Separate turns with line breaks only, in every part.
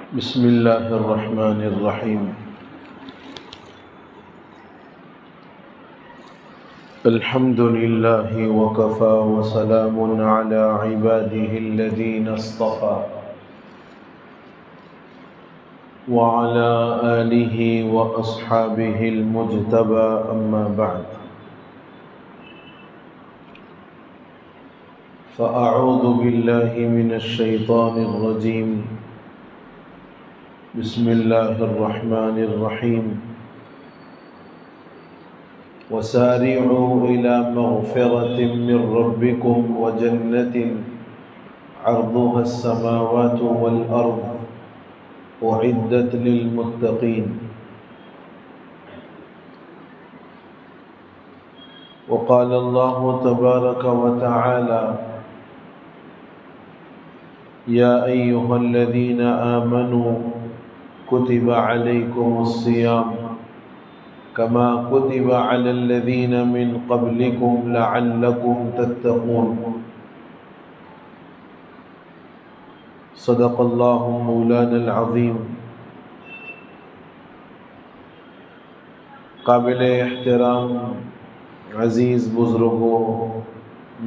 بسم اللہ الرحمن الرحیم۔ الحمد للہ وکفی وسلام علی عباده الذین اصطفی وعلی آلہ واصحابہ المجتبی اما بعد، فاعوذ باللہ من الشیطان الرجیم۔ بسم اللہ الرحمن الرحیم۔ وسارعوا إلى مغفرة من ربكم وجنة عرضها السماوات والأرض أعدت للمتقين۔ وقال الله تبارك وتعالى: يا أيها الذين آمنوا كتب عليكم الصيام كما كتب على الذين من قبلكم لعلكم تتقون۔ صدق الله مولانا العظیم۔ قابل احترام عزیز بزرگوں،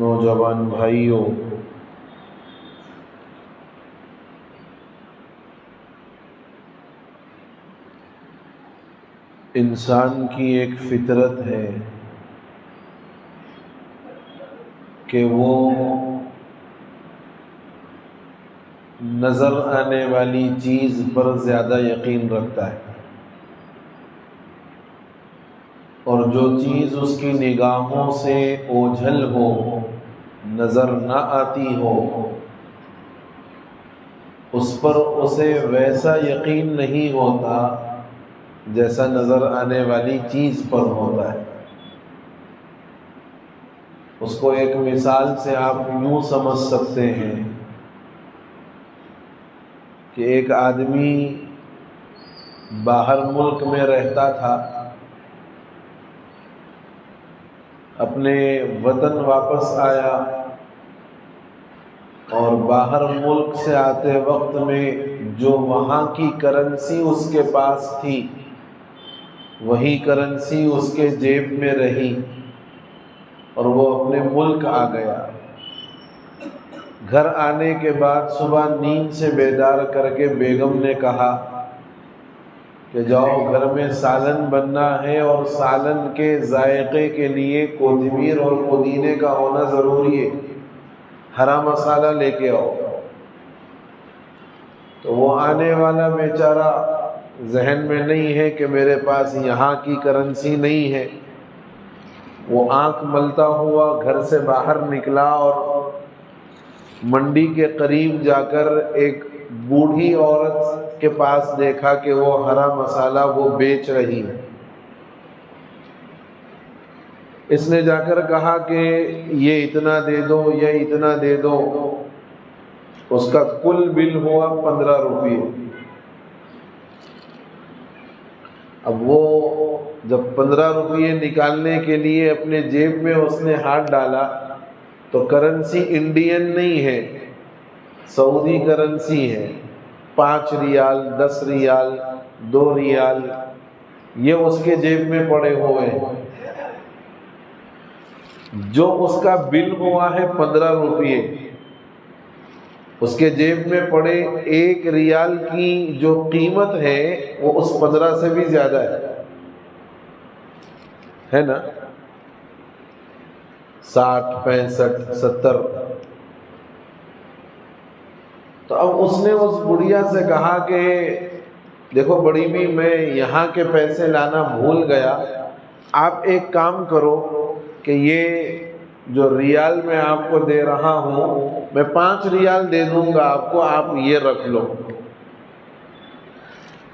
نوجوان بھائیوں، انسان کی ایک فطرت ہے کہ وہ نظر آنے والی چیز پر زیادہ یقین رکھتا ہے، اور جو چیز اس کی نگاہوں سے اوجھل ہو، نظر نہ آتی ہو، اس پر اسے ویسا یقین نہیں ہوتا جیسا نظر آنے والی چیز پر ہوتا ہے۔ اس کو ایک مثال سے آپ یوں سمجھ سکتے ہیں کہ ایک آدمی باہر ملک میں رہتا تھا، اپنے وطن واپس آیا، اور باہر ملک سے آتے وقت میں جو وہاں کی کرنسی اس کے پاس تھی، وہی کرنسی اس کے جیب میں رہی، اور وہ اپنے ملک آ گیا۔ گھر آنے کے بعد صبح نیند سے بیدار کر کے بیگم نے کہا کہ جاؤ گھر میں سالن بننا ہے، اور سالن کے ذائقے کے لیے کوتمیر اور پودینے کا ہونا ضروری ہے، ہرا مسالہ لے کے آؤ۔ تو وہ آنے والا بیچارہ ذہن میں نہیں ہے کہ میرے پاس یہاں کی کرنسی نہیں ہے، وہ آنکھ ملتا ہوا گھر سے باہر نکلا اور منڈی کے قریب جا کر ایک بوڑھی عورت کے پاس دیکھا کہ وہ ہرا مسالہ وہ بیچ رہی ہے۔ اس نے جا کر کہا کہ یہ اتنا دے دو، یہ اتنا دے دو۔ اس کا کل بل ہوا 15 روپے۔ اب وہ جب 15 روپے نکالنے کے لیے اپنے جیب میں اس نے ہاتھ ڈالا تو کرنسی انڈین نہیں ہے، سعودی کرنسی ہے۔ 5 ریال، 10 ریال، 2 ریال، یہ اس کے جیب میں پڑے ہوئے ہیں۔ جو اس کا بل ہوا ہے 15 روپے، اس کے جیب میں پڑے 1 ریال کی جو قیمت ہے وہ اس 15 سے بھی زیادہ ہے نا؟ 60، 65، 70۔ تو اب اس نے اس بڑھیا سے کہا کہ دیکھو بڑی بھی، میں یہاں کے پیسے لانا بھول گیا، آپ ایک کام کرو کہ یہ جو ریال میں آپ کو دے رہا ہوں، میں 5 ریال دے دوں گا آپ کو، آپ یہ رکھ لو۔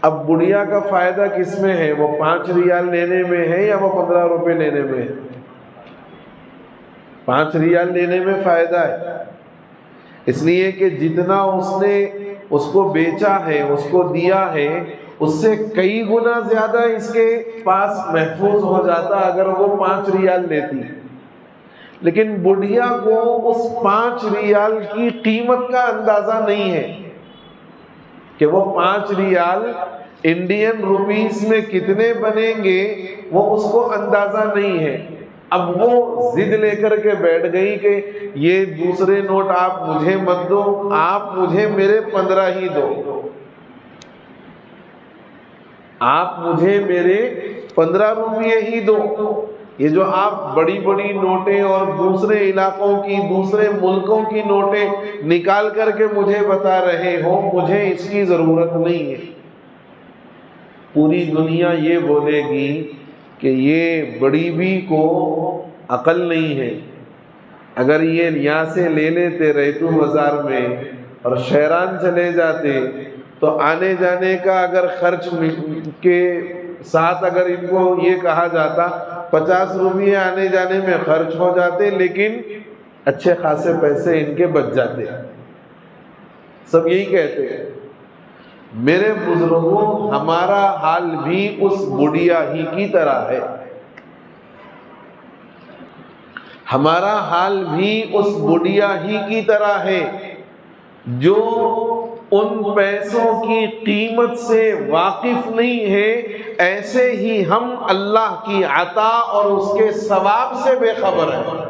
اب بڑھیا کا فائدہ کس میں ہے؟ وہ 5 ریال لینے میں ہے یا وہ 15 روپے لینے میں ہے؟ 5 ریال لینے میں فائدہ ہے، اس لیے کہ جتنا اس نے اس کو بیچا ہے، اس کو دیا ہے، اس سے کئی گنا زیادہ اس کے پاس محفوظ ہو جاتا اگر وہ 5 ریال لیتی۔ لیکن بڑھیا کو اس 5 ریال کی قیمت کا اندازہ نہیں ہے، کہ وہ 5 ریال انڈین روپیز میں کتنے بنیں گے وہ اس کو اندازہ نہیں ہے۔ اب وہ ضد لے کر کے بیٹھ گئی کہ یہ دوسرے نوٹ آپ مجھے مت دو، آپ مجھے میرے 15 ہی دو، آپ مجھے میرے 15 روپے ہی دو۔ یہ جو آپ بڑی بڑی نوٹیں اور دوسرے علاقوں کی، دوسرے ملکوں کی نوٹیں نکال کر کے مجھے بتا رہے ہو، مجھے اس کی ضرورت نہیں ہے۔ پوری دنیا یہ بولے گی کہ یہ بڑی بھی کو عقل نہیں ہے، اگر یہ یہاں سے لے لیتے ریتو بازار میں اور شہران چلے جاتے تو آنے جانے کا اگر خرچ کے ساتھ اگر ان کو یہ کہا جاتا 50 روپے آنے جانے میں خرچ ہو جاتے، لیکن اچھے خاصے پیسے ان کے بچ جاتے۔ سب یہی کہتے ہیں۔ میرے بزرگوں، ہمارا حال بھی اس بڑھیا ہی کی طرح ہے، ہمارا حال بھی اس بڑھیا ہی کی طرح ہے جو ان پیسوں کی قیمت سے واقف نہیں ہے، ایسے ہی ہم اللہ کی عطا اور اس کے ثواب سے بے خبر ہیں۔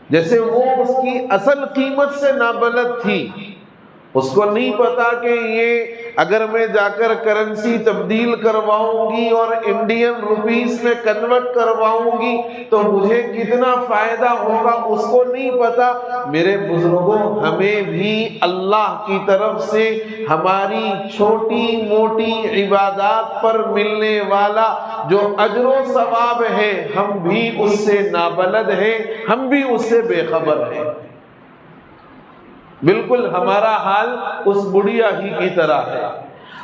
جیسے وہ اس کی اصل قیمت سے نابلد تھی، اس کو نہیں پتا کہ یہ اگر میں جا کر کرنسی تبدیل کرواؤں گی اور انڈین روپیز میں کنورٹ کرواؤں گی تو مجھے کتنا فائدہ ہوگا، اس کو نہیں پتا۔ میرے بزرگوں، ہمیں بھی اللہ کی طرف سے ہماری چھوٹی موٹی عبادات پر ملنے والا جو اجر و ثواب ہے، ہم بھی اس سے نابلد ہیں، ہم بھی اس سے بے خبر ہیں۔ بالکل ہمارا حال اس بڑھیا ہی کی طرح ہے۔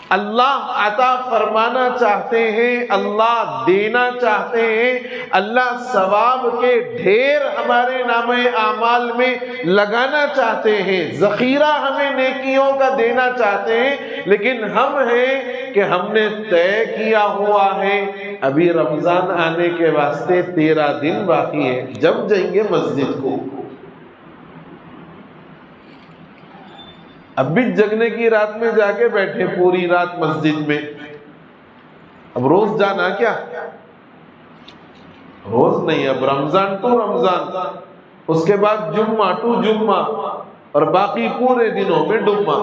اللہ عطا فرمانا چاہتے ہیں، اللہ دینا چاہتے ہیں، اللہ ثواب کے ڈھیر ہمارے نامہ اعمال میں لگانا چاہتے ہیں، ذخیرہ ہمیں نیکیوں کا دینا چاہتے ہیں، لیکن ہم ہیں کہ ہم نے طے کیا ہوا ہے ابھی رمضان آنے کے واسطے 13 دن باقی ہے، جب جائیں گے مسجد کو۔ اب بھی جگنے کی رات میں جا کے بیٹھے پوری رات مسجد میں، اب روز جانا کیا؟ روز نہیں، اب رمضان ٹو رمضان، اس کے بعد جمعہ ٹو جمعہ، اور باقی پورے دنوں میں ڈمہ۔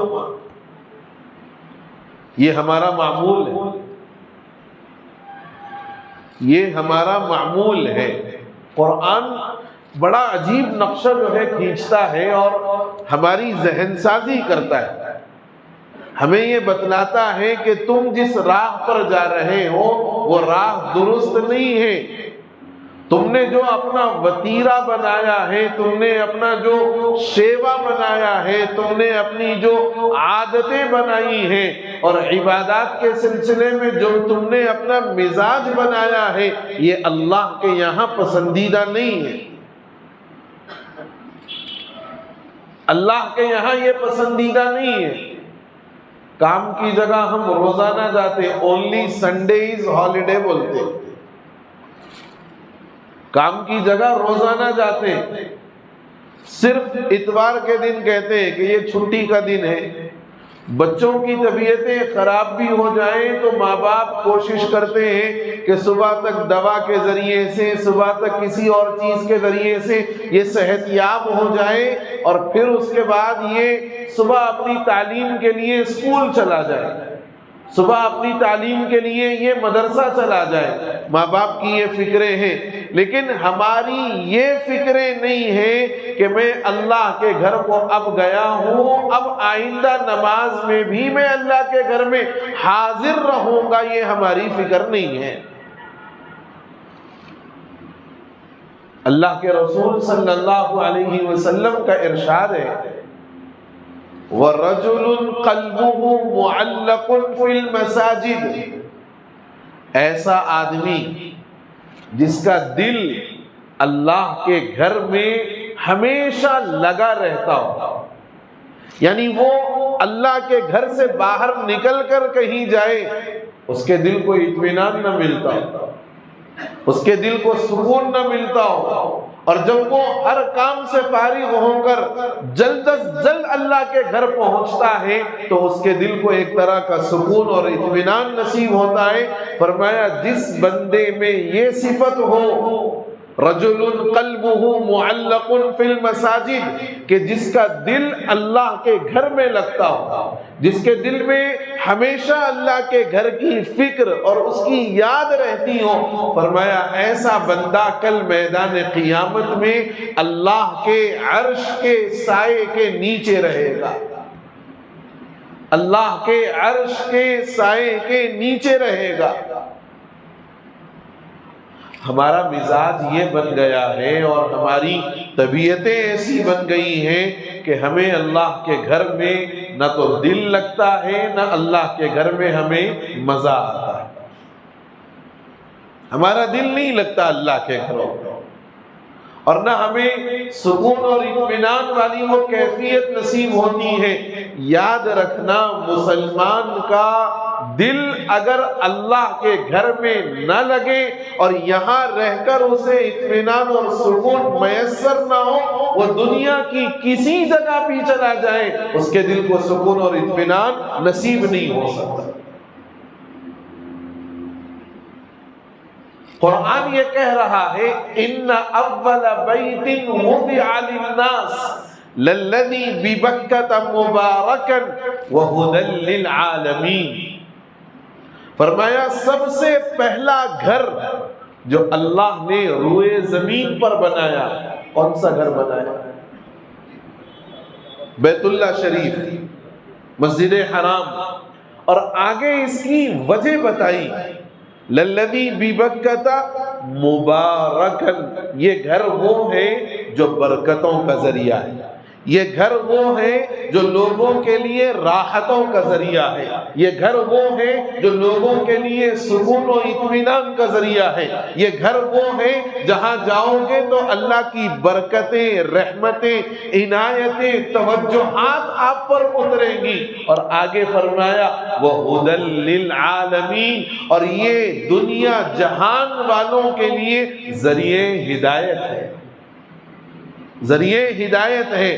یہ ہمارا معمول ہے، یہ ہمارا معمول ہے۔ قرآن بڑا عجیب نقشہ جو ہے کھینچتا ہے اور ہماری ذہن سازی کرتا ہے، ہمیں یہ بتلاتا ہے کہ تم جس راہ پر جا رہے ہو وہ راہ درست نہیں ہے۔ تم نے جو اپنا وتیرہ بنایا ہے، تم نے اپنا جو شیوا بنایا ہے، تم نے اپنی جو عادتیں بنائی ہیں اور عبادات کے سلسلے میں جو تم نے اپنا مزاج بنایا ہے، یہ اللہ کے یہاں پسندیدہ نہیں ہے۔ اللہ کے یہاں یہ پسندیدہ نہیں ہے۔ کام کی جگہ ہم روزانہ جاتے، اونلی سنڈے از ہالیڈے بولتے، کام کی جگہ روزانہ جاتے، صرف اتوار کے دن کہتے ہیں کہ یہ چھٹی کا دن ہے۔ بچوں کی طبیعتیں خراب بھی ہو جائیں تو ماں باپ کوشش کرتے ہیں کہ صبح تک دوا کے ذریعے سے، صبح تک کسی اور چیز کے ذریعے سے یہ صحت یاب ہو جائے، اور پھر اس کے بعد یہ صبح اپنی تعلیم کے لیے اسکول چلا جائے، صبح اپنی تعلیم کے لیے یہ مدرسہ چلا جائے۔ ماں باپ کی یہ فکریں ہیں، لیکن ہماری یہ فکریں نہیں ہیں کہ میں اللہ کے گھر کو اب گیا ہوں، اب آئندہ نماز میں بھی میں اللہ کے گھر میں حاضر رہوں گا، یہ ہماری فکر نہیں ہے۔ اللہ کے رسول صلی اللہ علیہ وسلم کا ارشاد ہے، وَرَجُلٌ قَلْبُهُ مُعَلَّقٌ فِي الْمَسَاجِدِ، ایسا آدمی جس کا دل اللہ کے گھر میں ہمیشہ لگا رہتا ہو، یعنی وہ اللہ کے گھر سے باہر نکل کر کہیں جائے اس کے دل کو اطمینان نہ ملتا ہو، اس کے دل کو سکون نہ ملتا ہو، اور جب وہ ہر کام سے فارغ ہو کر جلد از جلد اللہ کے گھر پہنچتا ہے تو اس کے دل کو ایک طرح کا سکون اور اطمینان نصیب ہوتا ہے۔ فرمایا جس بندے میں یہ صفت ہو، رجل قلبہ معلق فی المساجد، کہ جس کا دل اللہ کے گھر میں لگتا ہو، جس کے دل میں ہمیشہ اللہ کے گھر کی فکر اور اس کی یاد رہتی ہو، فرمایا ایسا بندہ کل میدان قیامت میں اللہ کے عرش کے سائے کے نیچے رہے گا، اللہ کے عرش کے سائے کے نیچے رہے گا۔ ہمارا مزاج یہ بن گیا ہے اور ہماری طبیعتیں ایسی بن گئی ہیں کہ ہمیں اللہ کے گھر میں نہ تو دل لگتا ہے، نہ اللہ کے گھر میں ہمیں مزہ آتا ہے۔ ہمارا دل نہیں لگتا اللہ کے گھروں میں، اور نہ ہمیں سکون اور اطمینان والی وہ کیفیت نصیب ہوتی ہے۔ یاد رکھنا، مسلمان کا دل اگر اللہ کے گھر میں نہ لگے اور یہاں رہ کر اسے اطمینان اور سکون میسر نہ ہو، وہ دنیا کی کسی جگہ بھی چلا جائے اس کے دل کو سکون اور اطمینان نصیب نہیں ہو سکتا۔ قرآن یہ کہہ رہا ہے ان اول بیت وضع للناس للذی ببکۃ مبارکا وہدی للعالمین، فرمایا سب سے پہلا گھر جو اللہ نے روئے زمین پر بنایا، کون سا گھر بنایا؟ بیت اللہ شریف، مسجد حرام، اور آگے اس کی وجہ بتائی، للذی ببکۃ مبارکا، یہ گھر وہ ہے جو برکتوں کا ذریعہ ہے، یہ گھر وہ ہے جو لوگوں کے لیے راحتوں کا ذریعہ ہے، یہ گھر وہ ہے جو لوگوں کے لیے سکون و اطمینان کا ذریعہ ہے، یہ گھر وہ ہے جہاں جاؤ گے تو اللہ کی برکتیں، رحمتیں، عنایتیں، توجہات آپ پر اتریں گی۔ اور آگے فرمایا وَهُدًى لِّلْعَالَمِينَ، اور یہ دنیا جہان والوں کے لیے ذریعہ ہدایت ہے، ذریعہ ہدایت ہے۔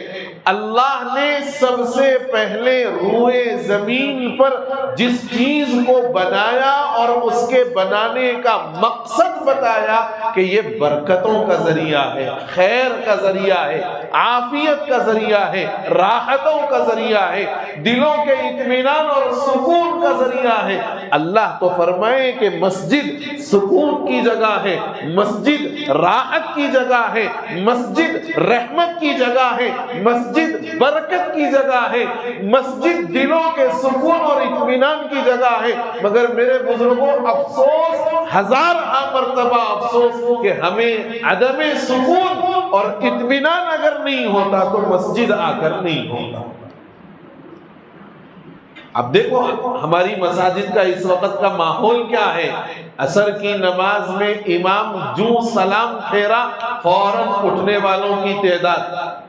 اللہ نے سب سے پہلے روئے زمین پر جس چیز کو بنایا اور اس کے بنانے کا مقصد بتایا کہ یہ برکتوں کا ذریعہ ہے، خیر کا ذریعہ ہے، عافیت کا ذریعہ ہے، راحتوں کا ذریعہ ہے، دلوں کے اطمینان اور سکون کا ذریعہ ہے۔ اللہ تو فرمائے کہ مسجد سکون کی جگہ ہے، مسجد راحت کی جگہ ہے، مسجد رحمت کی جگہ ہے، مسجد برکت کی جگہ ہے، مسجد دلوں کے سکون اور اطمینان کی جگہ ہے۔ مگر میرے بزرگوں، افسوس، ہزار مرتبہ افسوس کہ ہمیں عدم سکون اور اطمینان اگر نہیں ہوتا تو مسجد آ کر نہیں ہوتا۔ اب دیکھو ہماری مساجد کا اس وقت کا ماحول کیا ہے۔ عصر کی نماز میں امام جو سلام پھیرا فوراً اٹھنے والوں کی تعداد،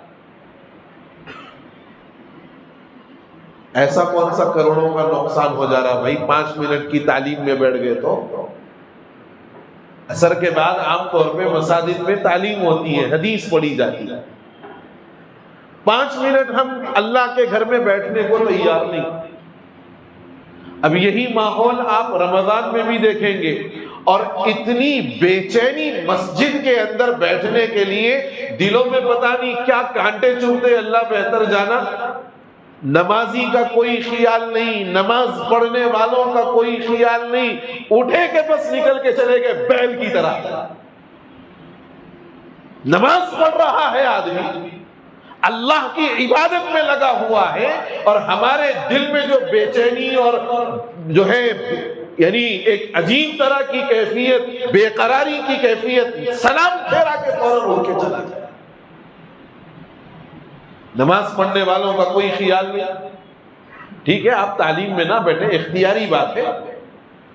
ایسا کون سا کروڑوں کا نقصان ہو جا رہا بھائی، 5 منٹ کی تعلیم میں بیٹھ گئے تو۔ عصر کے بعد عام طور پہ مساجد میں تعلیم ہوتی ہے، حدیث پڑھی جاتی ہے، 5 منٹ ہم اللہ کے گھر میں بیٹھنے کو تیار نہیں۔ اب یہی ماحول آپ رمضان میں بھی دیکھیں گے، اور اتنی بے چینی مسجد کے اندر بیٹھنے کے لیے، دلوں میں پتہ نہیں کیا کانٹے چبھتے، اللہ بہتر جانا۔ نمازی کا کوئی خیال نہیں، نماز پڑھنے والوں کا کوئی خیال نہیں، اٹھے کہ بس نکل کے چلے گئے بیل کی طرح۔ نماز پڑھ رہا ہے آدمی، اللہ کی عبادت میں لگا ہوا ہے، اور ہمارے دل میں جو بے چینی اور جو ہے یعنی ایک عجیب طرح کی کیفیت، بے قراری کی کیفیت، سلام پھیرا کے فوراً اٹھ کے چلا جائے۔ نماز پڑھنے والوں کا کوئی خیال نہیں۔ ٹھیک ہے آپ تعلیم میں نہ بیٹھے، اختیاری بات ہے،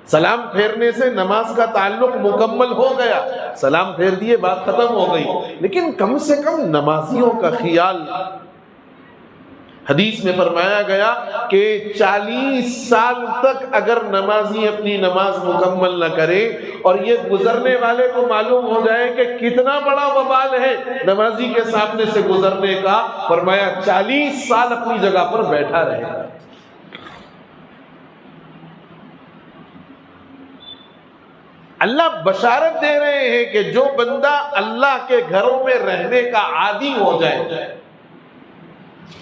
سلام پھیرنے سے نماز کا تعلق مکمل ہو گیا، سلام پھیر دیے بات ختم ہو گئی، لیکن کم سے کم نمازیوں کا خیال۔ حدیث میں فرمایا گیا کہ 40 سال تک اگر نمازی اپنی نماز مکمل نہ کرے اور یہ گزرنے والے کو معلوم ہو جائے کہ کتنا بڑا وبال ہے نمازی کے سامنے سے گزرنے کا، فرمایا 40 سال اپنی جگہ پر بیٹھا رہے۔ اللہ بشارت دے رہے ہیں کہ جو بندہ اللہ کے گھروں میں رہنے کا عادی ہو جائے،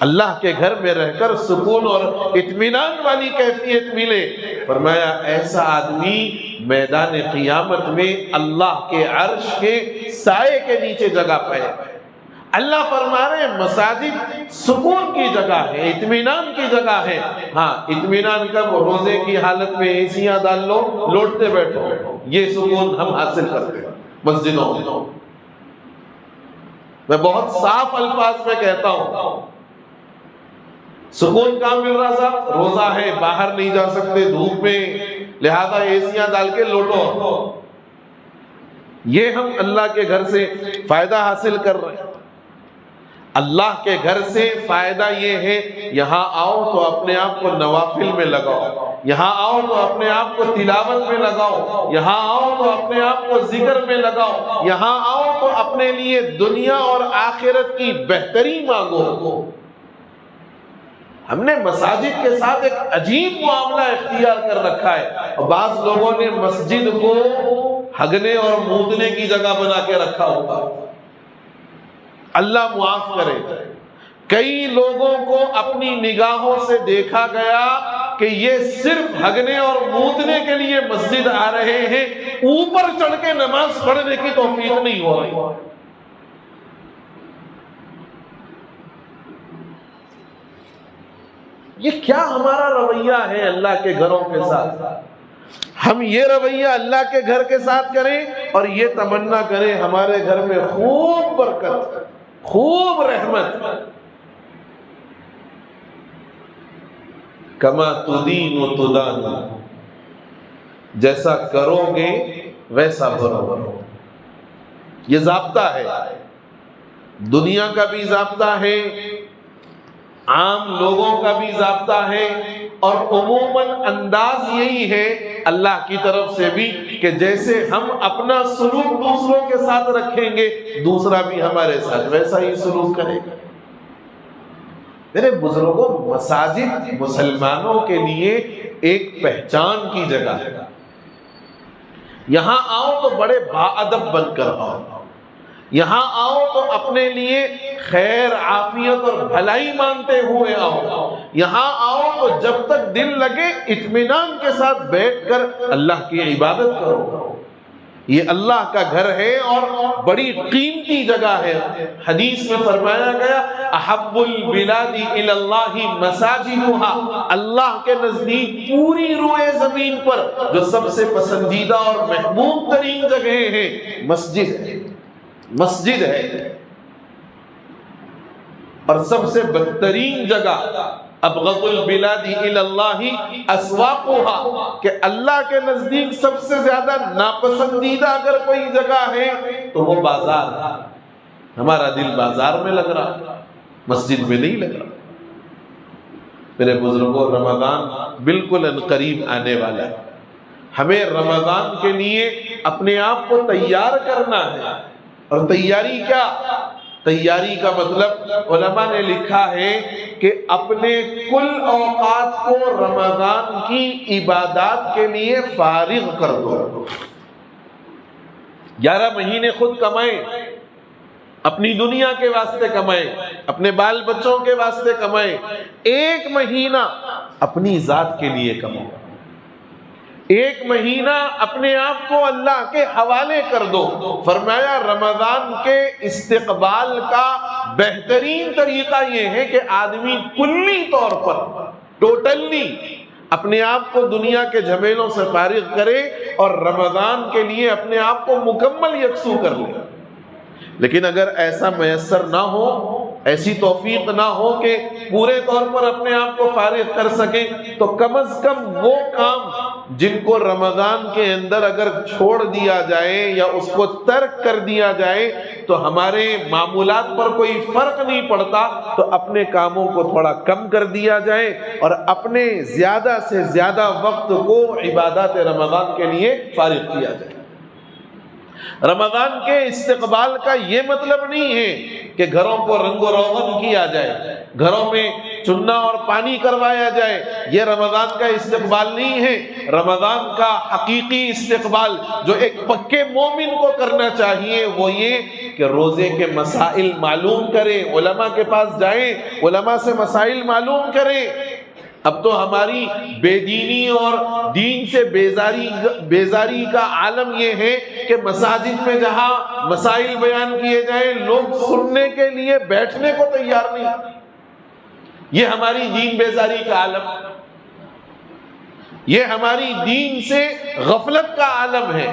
اللہ کے گھر میں رہ کر سکون اور اطمینان والی کیفیت ملے، فرمایا ایسا آدمی میدان قیامت میں اللہ کے عرش کے سائے کے نیچے جگہ پائے۔ اللہ فرما رہے ہیں مساجد سکون کی جگہ ہے، اطمینان کی جگہ ہے۔ ہاں اطمینان کب؟ روزے کی حالت میں ایسیاں ڈال لو، لوٹتے بیٹھو، یہ سکون ہم حاصل کرتے ہیں مسجدوں میں۔ میں بہت صاف الفاظ میں کہتا ہوں، سکون کہاں مل رہا صاحب؟ روزہ ہے، باہر نہیں جا سکتے دھوپ میں، لہذا ایسیاں ڈال کے لوٹو۔ یہ ہم اللہ کے گھر سے فائدہ حاصل کر رہے ہیں۔ اللہ کے گھر سے فائدہ یہ ہے، یہاں آؤ تو اپنے آپ کو نوافل میں لگاؤ، یہاں آؤ تو اپنے آپ کو تلاوت میں لگاؤ، یہاں آؤ تو اپنے آپ کو ذکر میں لگاؤ، یہاں آؤ تو اپنے لیے دنیا اور آخرت کی بہتری مانگو۔ ہم نے مساجد کے ساتھ ایک عجیب معاملہ اختیار کر رکھا ہے، اور بعض لوگوں نے مسجد کو ہگنے اور مودنے کی جگہ بنا کے رکھا ہوگا۔ اللہ معاف کرے، کئی لوگوں کو اپنی نگاہوں سے دیکھا گیا کہ یہ صرف ہگنے اور مودنے کے لیے مسجد آ رہے ہیں، اوپر چڑھ کے نماز پڑھنے کی توفیق نہیں ہو رہی۔ یہ کیا ہمارا رویہ ہے اللہ کے گھروں کے ساتھ؟ ہم یہ رویہ اللہ کے گھر کے ساتھ کریں اور یہ تمنا کریں ہمارے گھر میں خوب برکت، خوب رحمت۔ کما تدین و تدان، جیسا کرو گے ویسا بھرو۔ یہ ضابطہ ہے، دنیا کا بھی ضابطہ ہے، عام لوگوں کا بھی ضابطہ ہے، اور عموماً انداز یہی ہے اللہ کی طرف سے بھی کہ جیسے ہم اپنا سلوک دوسروں کے ساتھ رکھیں گے، دوسرا بھی ہمارے ساتھ ویسا ہی سلوک کرے گا۔ میرے بزرگوں، مساجد مسلمانوں کے لیے ایک پہچان کی جگہ ہے۔ یہاں آؤ تو بڑے باادب بن کر آؤ، یہاں آؤ تو اپنے لیے خیر عافیت اور بھلائی مانتے ہوئے آؤ، یہاں آؤ تو جب تک دل لگے اطمینان کے ساتھ بیٹھ کر اللہ کی عبادت کرو۔ یہ اللہ کا گھر ہے اور بڑی قیمتی جگہ ہے۔ حدیث میں فرمایا گیا احب البلاد الی اللہ مساجدها، اللہ کے نزدیک پوری روئے زمین پر جو سب سے پسندیدہ اور محبوب ترین جگہ ہے مسجد ہے، مسجد ہے۔ اور سب سے بدترین جگہ ابغض البلاد الی اللہ اسواقها، کہ اللہ کے نزدیک سب سے زیادہ ناپسندیدہ اگر کوئی جگہ ہے تو وہ بازار ہے۔ ہمارا دل بازار میں لگ رہا، مسجد میں نہیں لگ رہا۔ میرے بزرگوں، رمضان بالکل ان قریب آنے والا ہے، ہمیں رمضان کے لیے اپنے آپ کو تیار کرنا ہے۔ اور تیاری کیا؟ تیاری کا مطلب علماء نے لکھا ہے کہ اپنے کل اوقات کو رمضان کی عبادات کے لیے فارغ کر دو۔ 11 مہینے خود کمائیں، اپنی دنیا کے واسطے کمائیں، اپنے بال بچوں کے واسطے کمائیں، 1 مہینہ اپنی ذات کے لیے کمائیں، 1 مہینہ اپنے آپ کو اللہ کے حوالے کر دو۔ فرمایا رمضان کے استقبال کا بہترین طریقہ یہ ہے کہ آدمی کلی طور پر ٹوٹلی اپنے آپ کو دنیا کے جھمیلوں سے فارغ کرے اور رمضان کے لیے اپنے آپ کو مکمل یکسو کر لے۔ لیکن اگر ایسا میسر نہ ہو، ایسی توفیق نہ ہو کہ پورے طور پر اپنے آپ کو فارغ کر سکیں، تو کم از کم وہ کام جن کو رمضان کے اندر اگر چھوڑ دیا جائے یا اس کو ترک کر دیا جائے تو ہمارے معمولات پر کوئی فرق نہیں پڑتا، تو اپنے کاموں کو تھوڑا کم کر دیا جائے اور اپنے زیادہ سے زیادہ وقت کو عبادات رمضان کے لیے فارغ کیا جائے۔ رمضان کے استقبال کا یہ مطلب نہیں ہے کہ گھروں کو رنگ و روغن کیا جائے، گھروں میں چنا اور پانی کروایا جائے، یہ رمضان کا استقبال نہیں ہے۔ رمضان کا حقیقی استقبال جو ایک پکے مومن کو کرنا چاہیے وہ یہ کہ روزے کے مسائل معلوم کریں، علماء کے پاس جائیں، علماء سے مسائل معلوم کریں۔ اب تو ہماری بے دینی اور دین سے بیزاری کا عالم یہ ہے کہ مساجد میں جہاں مسائل بیان کیے جائیں لوگ سننے کے لیے بیٹھنے کو تیار نہیں۔ یہ ہماری دین بیزاری کا عالم، یہ ہماری دین سے غفلت کا عالم ہے،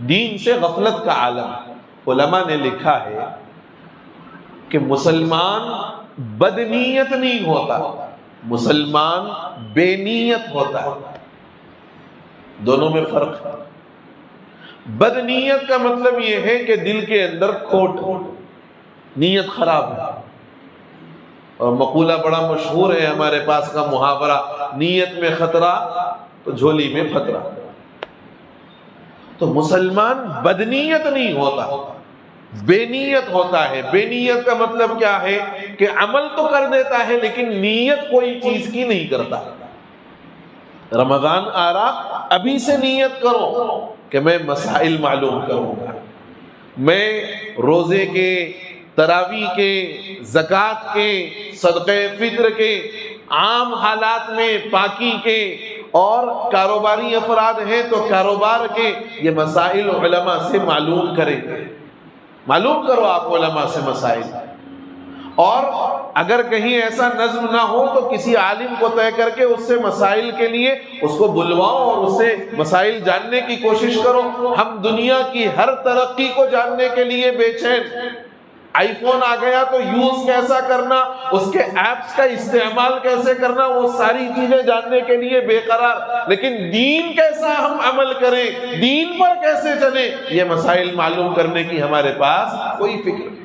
دین سے غفلت کا عالم۔ علماء نے لکھا ہے کہ مسلمان بدنیت نہیں ہوتا، مسلمان بے نیت ہوتا ہے، دونوں میں فرق ہے۔ بدنیت کا مطلب یہ ہے کہ دل کے اندر کھوٹ، نیت خراب ہے، اور مقولہ بڑا مشہور ہے ہمارے پاس کا محاورہ، نیت میں خطرہ تو جھولی میں پھترہ۔ تو مسلمان بدنیت نہیں ہوتا، بے نیت ہوتا ہے۔ بے نیت کا مطلب کیا ہے کہ عمل تو کر دیتا ہے لیکن نیت کوئی چیز کی نہیں کرتا۔ رمضان آ رہا، ابھی سے نیت کرو کہ میں مسائل معلوم کروں گا، میں روزے کے، تراویح کے، زکوٰۃ کے، صدقہ فطر کے، عام حالات میں پاکی کے، اور کاروباری افراد ہیں تو کاروبار کے، یہ مسائل علماء سے معلوم کریں۔ معلوم کرو آپ علماء سے مسائل، اور اگر کہیں ایسا نظم نہ ہو تو کسی عالم کو طے کر کے اس سے مسائل کے لیے اس کو بلواؤ اور اس سے مسائل جاننے کی کوشش کرو۔ ہم دنیا کی ہر ترقی کو جاننے کے لیے بے چین، آئی فون آ گیا تو یوز کیسا کرنا، اس کے ایپس کا استعمال کیسے کرنا، وہ ساری چیزیں جاننے کے لیے بے قرار، لیکن دین کیسا ہم عمل کریں، دین پر کیسے چلیں، یہ مسائل معلوم کرنے کی ہمارے پاس کوئی فکر نہیں۔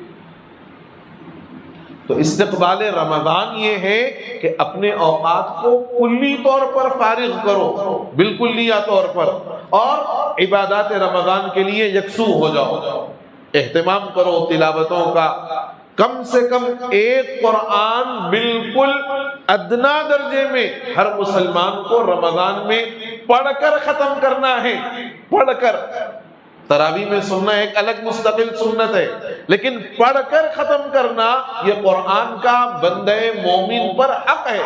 تو استقبال رمضان یہ ہے کہ اپنے اوقات کو کلی طور پر فارغ کرو، بالکلیہ طور پر، اور عبادات رمضان کے لیے یکسو ہو جاؤ۔ اہتمام کرو تلاوتوں کا، کم سے کم ایک قرآن بالکل ادنا درجے میں ہر مسلمان کو رمضان میں پڑھ کر ختم کرنا ہے۔ پڑھ کر، تراویح میں سننا ایک الگ مستقل سنت ہے، لیکن پڑھ کر ختم کرنا یہ قرآن کا بندہ مومن پر حق ہے۔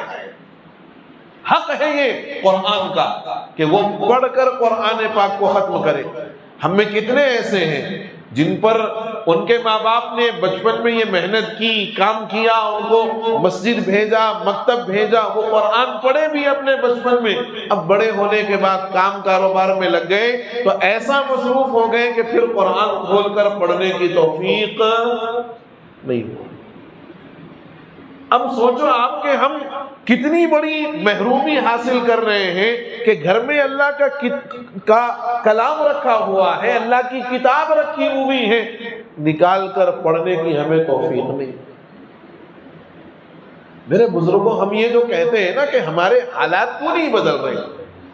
حق ہے یہ قرآن کا کہ وہ پڑھ کر قرآن پاک کو ختم کرے۔ ہم میں کتنے ایسے ہیں جن پر ان کے ماں باپ نے بچپن میں یہ محنت کی، کام کیا، ان کو مسجد بھیجا، مکتب بھیجا، وہ قرآن پڑھے بھی اپنے بچپن میں، اب بڑے ہونے کے بعد کام کاروبار میں لگ گئے تو ایسا مصروف ہو گئے کہ پھر قرآن کھول کر پڑھنے کی توفیق نہیں ہو۔ اب سوچو آپ کہ ہم کتنی بڑی محرومی حاصل کر رہے ہیں کہ گھر میں اللہ کا کلام رکھا ہوا ہے، اللہ کی کتاب رکھی ہوئی ہے، نکال کر پڑھنے کی ہمیں توفیق نہیں۔ میرے بزرگوں، ہم یہ جو کہتے ہیں نا کہ ہمارے حالات کو نہیں بدل رہے،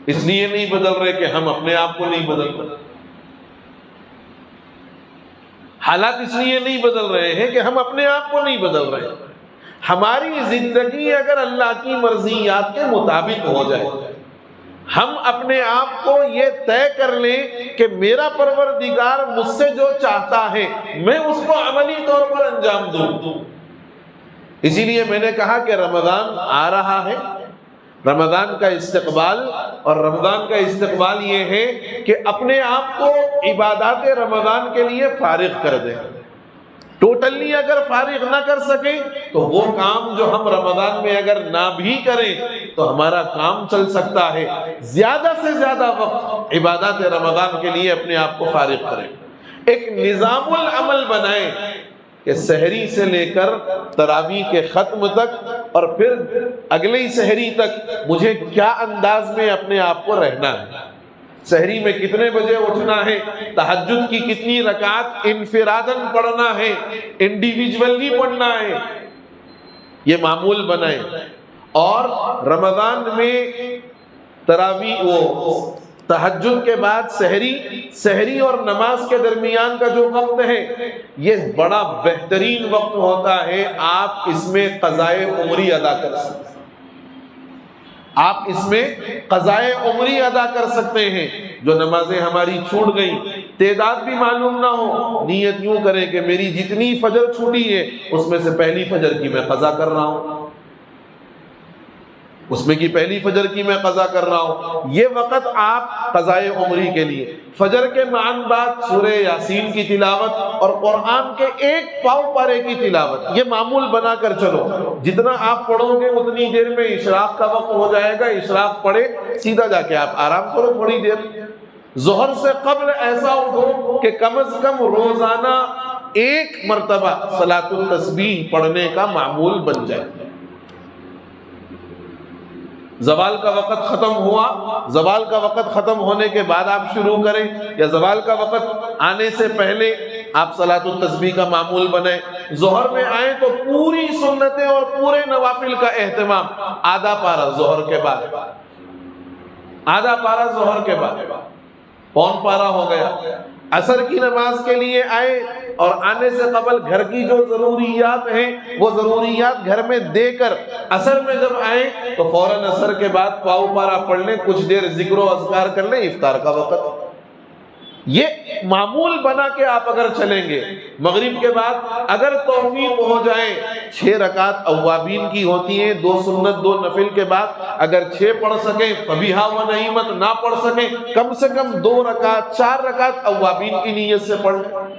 اس لیے نہیں بدل رہے کہ ہم اپنے آپ کو نہیں بدل رہے۔ حالات اس لیے نہیں بدل رہے ہیں کہ ہم اپنے آپ کو نہیں بدل رہے۔ ہماری زندگی اگر اللہ کی مرضیات کے مطابق ہو جائے، ہم اپنے آپ کو یہ طے کر لیں کہ میرا پروردگار مجھ سے جو چاہتا ہے میں اس کو عملی طور پر انجام دوں۔ اسی لیے میں نے کہا کہ رمضان آ رہا ہے، رمضان کا استقبال، اور رمضان کا استقبال یہ ہے کہ اپنے آپ کو عبادات رمضان کے لیے فارغ کر دیں۔ ٹوٹلی اگر فارغ نہ کر سکیں تو وہ کام جو ہم رمضان میں اگر نہ بھی کریں تو ہمارا کام چل سکتا ہے۔ زیادہ سے زیادہ وقت عبادات رمضان کے لیے اپنے آپ کو فارغ کریں، ایک نظام العمل بنائیں کہ سحری سے لے کر تراویح کے ختم تک اور پھر اگلی سحری تک مجھے کیا انداز میں اپنے آپ کو رہنا ہے، سحری میں کتنے بجے اٹھنا ہے، تہجد کی کتنی رکعت انفراداً پڑھنا ہے، انڈیویجولی پڑھنا ہے، یہ معمول بنائیں۔ اور رمضان میں تراویح تہجد کے بعد سحری اور نماز کے درمیان کا جو وقت ہے یہ بڑا بہترین وقت ہوتا ہے، آپ اس میں قضائے عمری ادا کر سکتے ہیں، آپ اس میں قضائے عمری ادا کر سکتے ہیں۔ جو نمازیں ہماری چھوٹ گئیں، تعداد بھی معلوم نہ ہو، نیت یوں کریں کہ میری جتنی فجر چھوٹی ہے اس میں سے پہلی فجر کی میں قضا کر رہا ہوں، اس میں کی پہلی فجر کی میں قضا کر رہا ہوں۔ یہ وقت آپ قضائے عمری کے لیے، فجر کے معن بعد سورہ یاسین کی تلاوت اور قرآن کے ایک پاؤ پارے کی تلاوت، یہ معمول بنا کر چلو۔ جتنا آپ پڑھو گے اتنی دیر میں اشراق کا وقت ہو جائے گا، اشراق پڑھے سیدھا جا کے آپ آرام کرو تھوڑی دیر۔ ظہر سے قبل ایسا اٹھو کہ کم از کم روزانہ ایک مرتبہ صلاۃ التسبیح پڑھنے کا معمول بن جائے۔ زوال کا وقت ختم ہوا، زوال کا وقت ختم ہونے کے بعد آپ شروع کریں، یا زوال کا وقت آنے سے پہلے آپ صلاۃ التسبیح کا معمول بنائیں۔ ظہر میں آئیں تو پوری سنتیں اور پورے نوافل کا اہتمام، آدھا پارہ ظہر کے بعد، آدھا پارہ ظہر کے بعد، پون پارہ ہو گیا۔ عصر کی نماز کے لیے آئے اور آنے سے قبل گھر کی جو ضروریات ہیں وہ ضروریات گھر میں دے کر عصر میں جب آئیں تو فوراً عصر کے بعد پاؤ پارہ پڑھ لیں، کچھ دیر ذکر و اذکار کر لیں، افطار کا وقت۔ یہ معمول بنا کے آپ اگر چلیں گے، مغرب کے بعد اگر توفیق ہو جائے 6 رکعت اوابین کی ہوتی ہیں، 2 سنت 2 نفل کے بعد اگر 6 پڑھ سکیں فبیہا و نعمت، نہ پڑھ سکیں کم سے کم 2 رکعت 4 رکعت اوابین کی نیت سے پڑھ لیں۔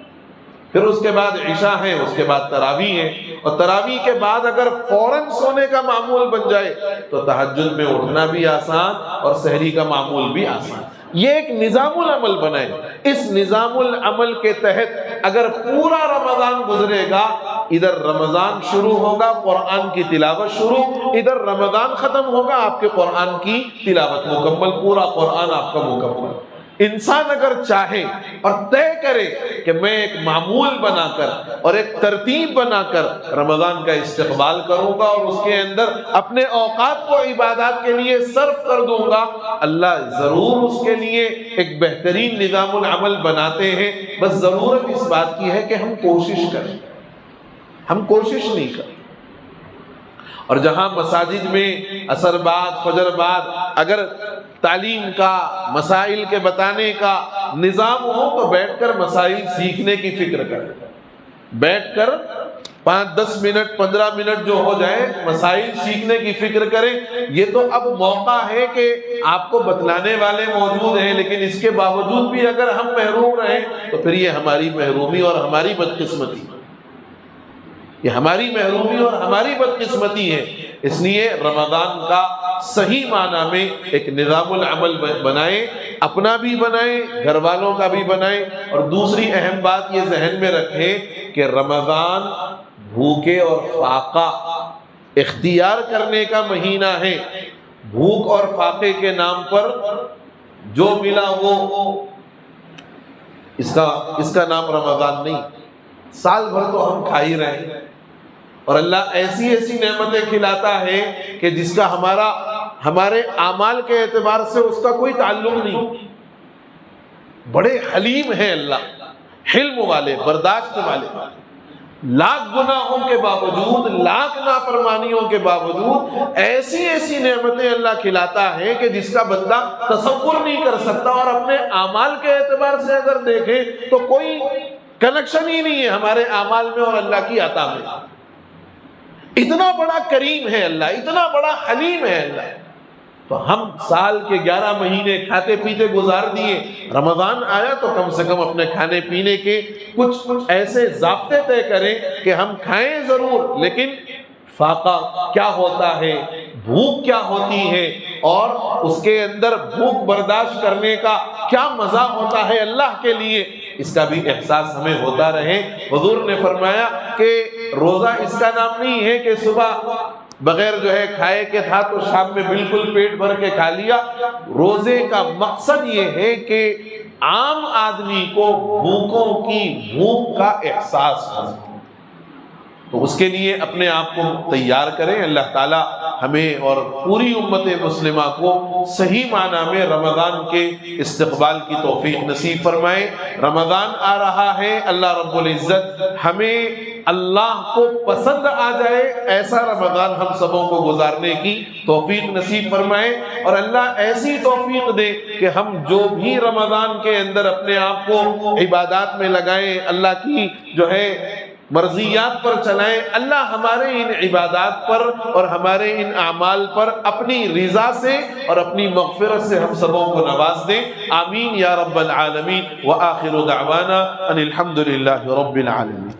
پھر اس کے بعد عشاء ہے، اس کے بعد تراویح ہے، اور تراویح کے بعد اگر فوراً سونے کا معمول بن جائے تو تہجد میں اٹھنا بھی آسان اور سحری کا معمول بھی آسان۔ یہ ایک نظام العمل بنائیں۔ اس نظام العمل کے تحت اگر پورا رمضان گزرے گا، ادھر رمضان شروع ہوگا قرآن کی تلاوت شروع، ادھر رمضان ختم ہوگا آپ کے قرآن کی تلاوت مکمل، پورا قرآن آپ کا مکمل۔ انسان اگر چاہے اور طے کرے کہ میں ایک معمول بنا کر اور ایک ترتیب بنا کر رمضان کا استقبال کروں گا اور اس کے اندر اپنے اوقات کو عبادات کے لیے صرف کر دوں گا، اللہ ضرور اس کے لیے ایک بہترین نظام العمل بناتے ہیں۔ بس ضرورت اس بات کی ہے کہ ہم کوشش کریں، ہم کوشش نہیں کریں۔ اور جہاں مساجد میں عصر بعد فجر بعد اگر تعلیم کا، مسائل کے بتانے کا نظام ہو تو بیٹھ کر مسائل سیکھنے کی فکر کریں، بیٹھ کر 5-10 منٹ 15 منٹ جو ہو جائے مسائل سیکھنے کی فکر کریں۔ یہ تو اب موقع ہے کہ آپ کو بتلانے والے موجود ہیں، لیکن اس کے باوجود بھی اگر ہم محروم رہیں تو پھر یہ ہماری محرومی اور ہماری بدقسمتی، یہ ہماری محرومی اور ہماری بدقسمتی ہے۔ اس لیے رمضان کا صحیح معنی میں ایک نظام العمل بنائیں، اپنا بھی بنائیں، گھر والوں کا بھی بنائیں۔ اور دوسری اہم بات یہ ذہن میں رکھیں کہ رمضان بھوکے اور فاقہ اختیار کرنے کا مہینہ ہے۔ بھوک اور فاقے کے نام پر جو ملا وہ اس کا نام رمضان نہیں۔ سال بھر تو ہم کھا ہی رہے ہیں، اور اللہ ایسی ایسی نعمتیں کھلاتا ہے کہ جس کا ہمارے اعمال کے اعتبار سے اس کا کوئی تعلق نہیں۔ بڑے حلیم ہیں اللہ، حلم والے، برداشت والے۔ لاکھ گناہوں کے باوجود، لاکھ نافرمانیوں کے باوجود ایسی ایسی نعمتیں اللہ کھلاتا ہے کہ جس کا بندہ تصور نہیں کر سکتا، اور اپنے اعمال کے اعتبار سے اگر دیکھیں تو کوئی کنیکشن ہی نہیں ہے ہمارے اعمال میں اور اللہ کی عطا میں۔ اتنا بڑا کریم ہے اللہ، اتنا بڑا حلیم ہے اللہ۔ تو ہم سال کے 11 مہینے کھاتے پیتے گزار دیے، رمضان آیا تو کم سے کم اپنے کھانے پینے کے کچھ ایسے ضابطے طے کریں کہ ہم کھائیں ضرور، لیکن فاقہ کیا ہوتا ہے، بھوک کیا ہوتی ہے، اور اس کے اندر بھوک برداشت کرنے کا کیا مزہ ہوتا ہے اللہ کے لیے، اس کا بھی احساس ہمیں ہوتا رہے۔ حضور نے فرمایا کہ روزہ اس کا نام نہیں ہے کہ صبح بغیر جو ہے کھائے کے تھا تو شام میں بالکل پیٹ بھر کے کھا لیا۔ روزے کا مقصد یہ ہے کہ عام آدمی کو بھوکوں کی بھوک کا احساس ہو، تو اس کے لیے اپنے آپ کو تیار کریں۔ اللہ تعالی ہمیں اور پوری امت مسلمہ کو صحیح معنی میں رمضان کے استقبال کی توفیق نصیب فرمائے۔ رمضان آ رہا ہے، اللہ رب العزت ہمیں اللہ کو پسند آ جائے ایسا رمضان ہم سبوں کو گزارنے کی توفیق نصیب فرمائے، اور اللہ ایسی توفیق دے کہ ہم جو بھی رمضان کے اندر اپنے آپ کو عبادات میں لگائیں، اللہ کی جو ہے مرضیات پر چلائیں، اللہ ہمارے ان عبادات پر اور ہمارے ان اعمال پر اپنی رضا سے اور اپنی مغفرت سے ہم سبوں کو نواز دیں۔ آمین یا رب العالمین۔ وآخر دعوانا ان الحمد للہ رب العالمین۔